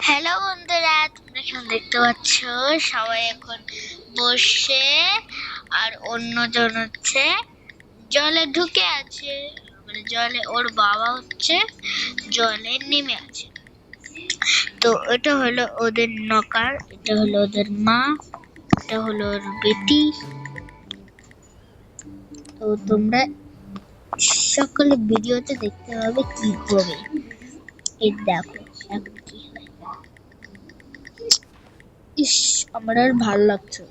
Hello বন্ধুরা, তোমরা এখন দেখতে পাচ্ছ সবাই এখন বসে আর অন্যজন হচ্ছে জলে ঢুকে আছে, মানে জলে ওর বাবা হচ্ছে জলে নেমে আছে। তো এটা হলো ওদের নকার, এটা হলো ওদের মা, এটা হলো ওর বেটি। তো তোমরা সকলে ভিডিওতে দেখতে পাবে কি হবে। এই দেখো এখন কি হয়। ইস, আমার আর ভাল লাগছে।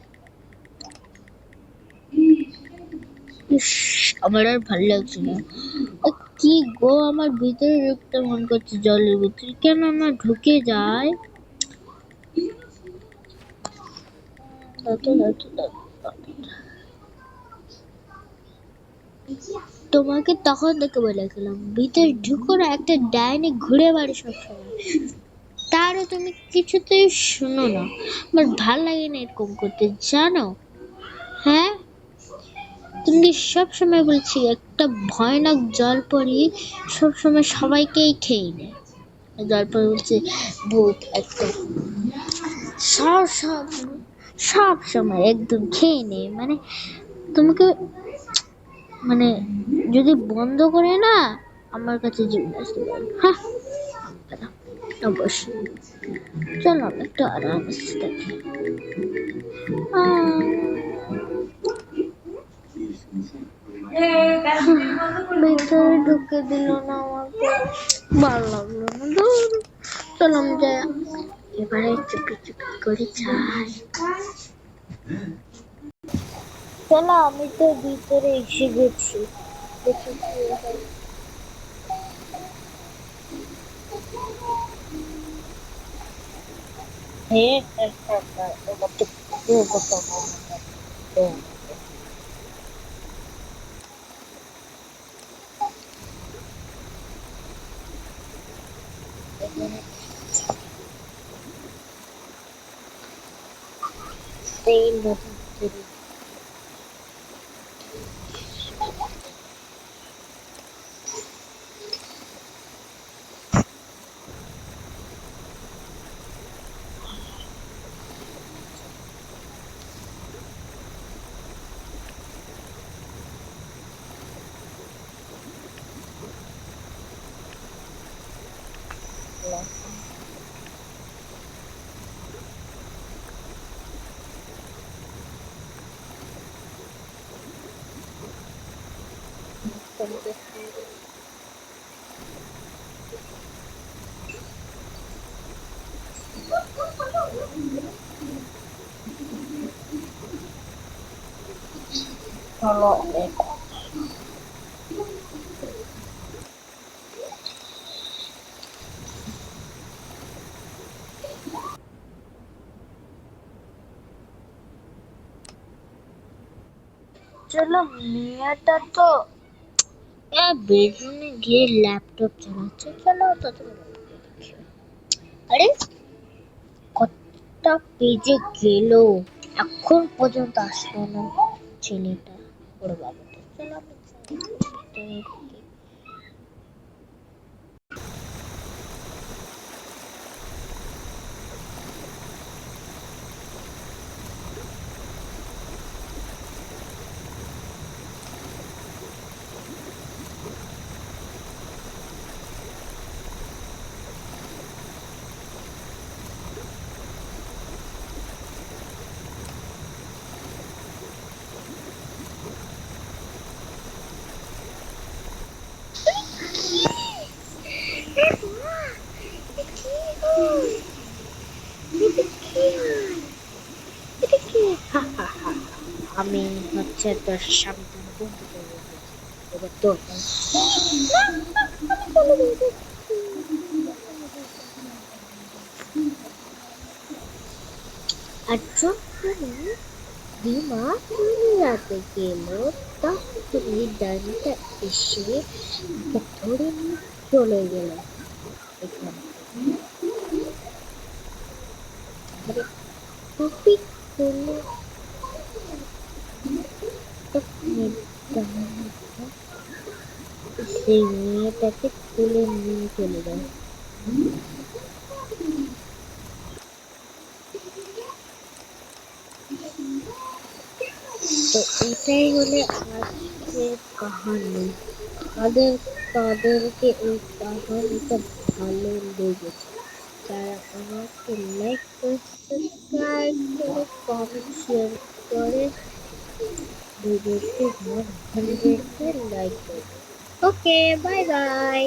ইস, আমার আর ভাল লাগছে না। কি গো, আমার ভিতরে ঢুকতে মন করছে, জলের ভিতরে কেন না ঢুকে যায়। তোমাকে তখন থেকে বলেছিলাম ভিতরে ঢুকো না, একটা ডাইনি ঘুরে বাড়ি সবসময়, তারও তুমি কিছুতেই শোনো না। আমার ভাল লাগে না এরকম করতে, জানো? হ্যাঁ, তুমি সব সময় বলছি একটা ভয়ানক জলপরি সবসময় সবাইকেই খেয়ে নেয়। জলপরি বলছে ভূত একটা, সব সব সব সময় একদম খেয়ে নেয়। মানে তোমাকে, মানে যদি বন্ধ করে না আমার কাছে জীবন আসতে পারবে। হ্যাঁ, অবশ্যই। চলো আমি একটু আরামে থাকি। ভিতরে ঢুকে দিল না আমাকে, ভালো লাগলো না। ধুর, চলো আমি যাই, এবারে চুপি চুপি করে যাই। চলো, আমি তো ভিতরে এসে গেছি, দেখি কি হয়। সেই নদীর চলো চলো, মেয়েটা তো বেডরুমে গিয়ে ল্যাপটপ চালাচ্ছে। চলো ততক্ষণ দেখি। আরে কতটা পেজে গেল, এখন পর্যন্ত আসলো না ছেলেটা, ওর বাবাটা। চলো আমি যাই। আমি হচ্ছে তোর সাবধান বন্ধু করে রেখেছি, এবার তোর আর যখন ডিমা রাতে গেল, তখনই ডাইনিটা এসে ধরে নিয়ে চলে গেল এখান থেকে। টপিক হলো সেই মেয়েটাকে তুলে নিয়ে চলে যায়। তো এটাই হলে আজকের কাহানি। তাদের তাদেরকে এই কাহানিটা ভালো লেগেছে, তারা আমাকে লাইক করে, সাবস্ক্রাইব করে, কমেন্ট শেয়ার করে, ভিডিওটি 100 লাইক করবে। ওকে, বাই বাই।